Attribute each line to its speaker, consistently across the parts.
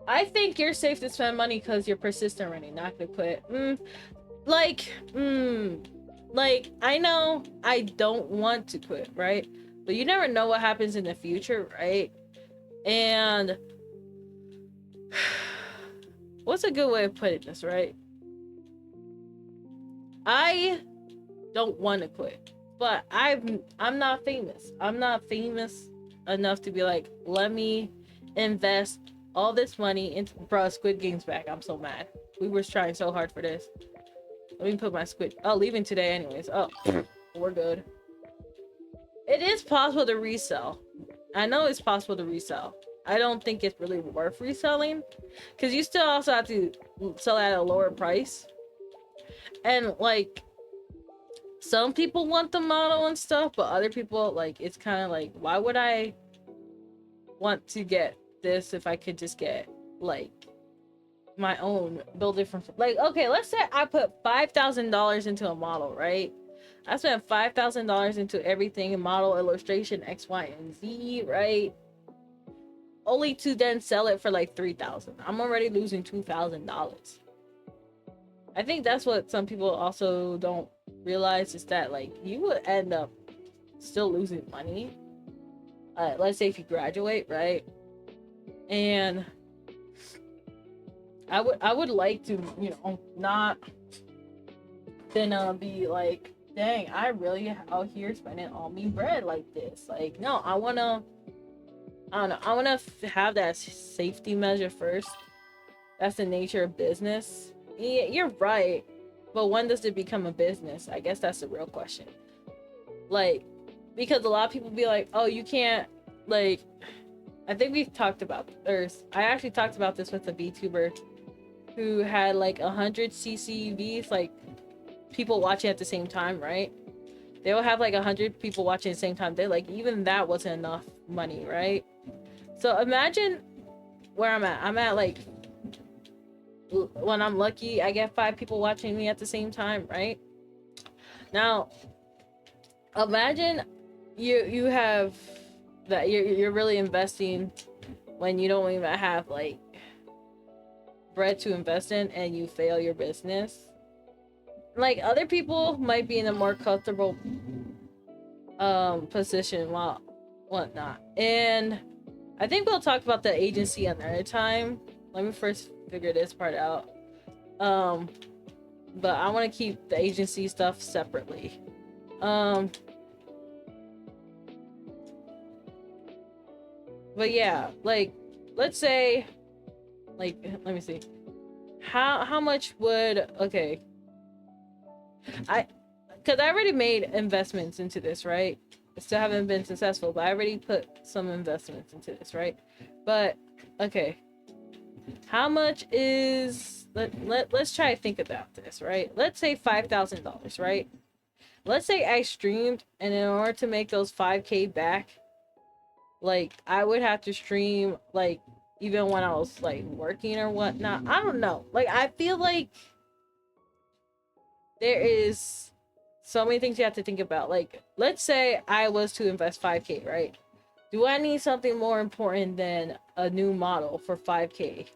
Speaker 1: I think you're safe to spend money because you're persistent already, not gonna quit. Like, I know I don't want to quit, right? But you never know what happens in the future, right? And what's a good way of putting this, right? I don't want to quit, but I'm not famous. I'm not famous enough to be like, let me invest all this money into, bro, Squid Game's back. I'm so mad. We were trying so hard for this. Let me put my squid. Oh, leaving today anyways. Oh, we're good. It is possible to resell. I know it's possible to resell. I don't think it's really worth reselling because you still also have to sell at a lower price. And like, some people want the model and stuff, but other people, like, it's kind of like, why would I want to get this if I could just get like my own, build it from, like, okay, let's say I put $5,000 into a model, right? I spent $5,000 into everything, model, illustration, X, Y, and Z, right? Only to then sell it for like $3,000. I'm already losing $2,000. I think that's what some people also don't realize, is that like you would end up still losing money. Let's say if you graduate, right? And I would like to, you know, not then be like, dang, I really out here spending all me bread like this. Like, no, I don't know, I wanna have that safety measure first. That's the nature of business. Yeah, you're right, but when does it become a business? I guess that's the real question. Like, because a lot of people be like, oh, you can't, like, I think we've talked about, or I actually talked about this with a VTuber who had like 100 CCVs, like people watching at the same time, right? They will have like 100 people watching at the same time. They like, even that wasn't enough money, right? So imagine where I'm at. I'm at like, when I'm lucky, I get 5 people watching me at the same time, right? Now, imagine you have that, you're really investing when you don't even have like bread to invest in, and you fail your business. Like, other people might be in a more comfortable position while whatnot. And I think we'll talk about the agency another time. Let me first figure this part out. But I want to keep the agency stuff separately. But yeah, like, let's say, like, let me see, how much would, okay, because I already made investments into this, right? I still haven't been successful, but I already put some investments into this, right? But okay, how much is, let's try to think about this, right? Let's say $5,000, right? Let's say I streamed, and in order to make those 5K back, like, I would have to stream like even when I was like working or whatnot. I don't know, like, I feel like there is so many things you have to think about. Like, let's say I was to invest 5K, right? Do I need something more important than a new model for 5K?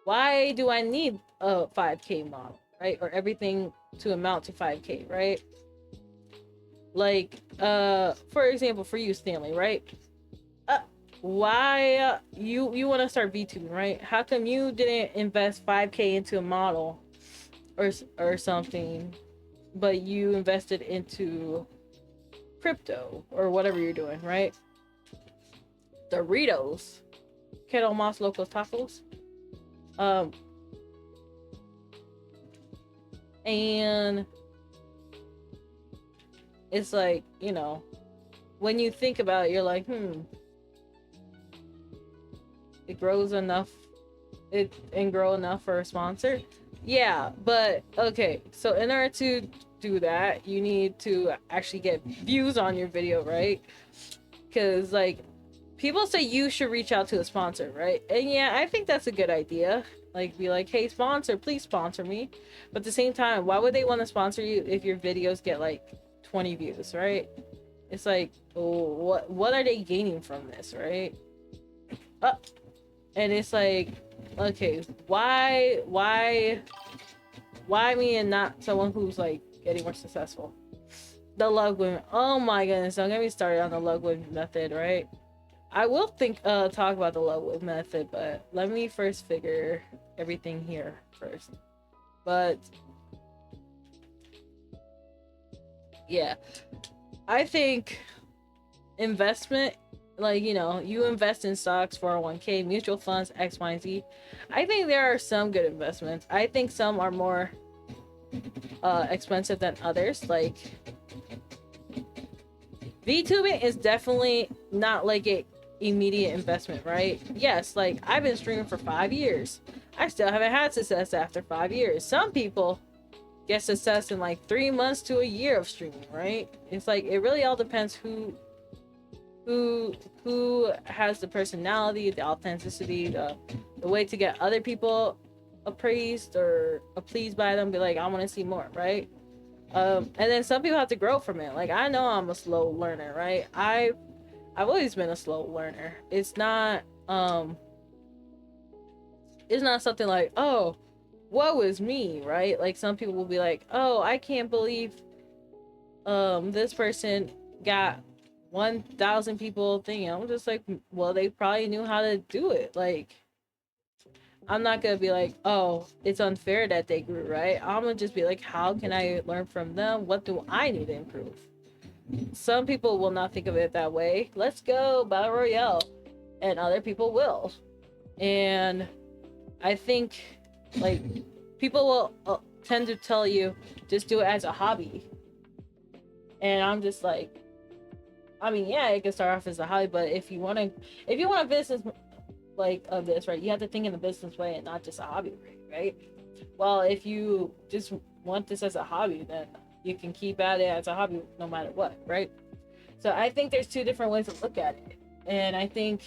Speaker 1: Why do I need a 5K model, right? Or everything to amount to 5K, right? Like, for example, for you, Stanley, right? Why you want to start VTubing, right? How come you didn't invest 5K into a model or something, but you invested into crypto or whatever you're doing, right? Doritos, Kettle Moss Locos Tacos, and it's like, you know, when you think about it, you're like, it grows enough, and grow enough for a sponsor. Yeah, but okay, so in order to do that, you need to actually get views on your video, right? Because like, people say you should reach out to a sponsor, right? And yeah, I think that's a good idea. Like, be like, hey, sponsor, please sponsor me. But at the same time, why would they want to sponsor you if your videos get like 20 views, right? It's like, oh, what are they gaining from this, right? And it's like, okay, why me and not someone who's like getting more successful? The love women. Oh my goodness, don't get me started on the love women method, right? I will talk about the love women method, but let me first figure everything here first. But yeah, I think investment, like, you know, you invest in stocks, 401k, mutual funds, X, Y, and Z. I think there are some good investments. I think some are more expensive than others. Like, VTubing is definitely not like a immediate investment, right? Yes, like, I've been streaming for 5 years. I still haven't had success after 5 years. Some people get success in like 3 months to a year of streaming, right? It's like, it really all depends who has the personality, the authenticity, the way to get other people appraised or pleased by them, be like, I want to see more, right? And then some people have to grow from it. Like, I know I'm a slow learner, right? I've always been a slow learner. It's not something like, oh, woe is me, right? Like, some people will be like, oh, I can't believe this person got 1,000 people thing. I'm just like, well, they probably knew how to do it. Like, I'm not gonna be like, oh, it's unfair that they grew, right? I'm gonna just be like, how can I learn from them? What do I need to improve? Some people will not think of it that way. Let's go battle royale, and other people will. And I think, like, people will tend to tell you just do it as a hobby, and I'm just like, I mean, yeah, it can start off as a hobby, but if you want a business like of this, right, you have to think in a business way and not just a hobby, right? Well, if you just want this as a hobby, then you can keep at it as a hobby no matter what, right? So I think there's two different ways to look at it, and I think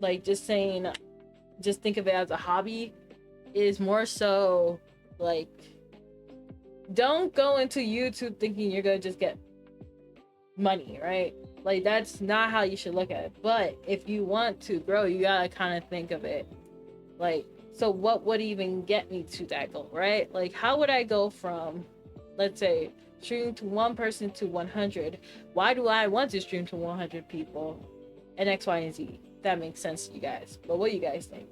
Speaker 1: like, just saying, just think of it as a hobby is more so like, don't go into YouTube thinking you're gonna just get money, right? Like, that's not how you should look at it. But if you want to grow, you gotta kind of think of it like, so what would even get me to that goal, right? Like, how would I go from, let's say, stream to one person to 100? Why do I want to stream to 100 people? And X, Y, and Z. That makes sense to you guys. But what do you guys think?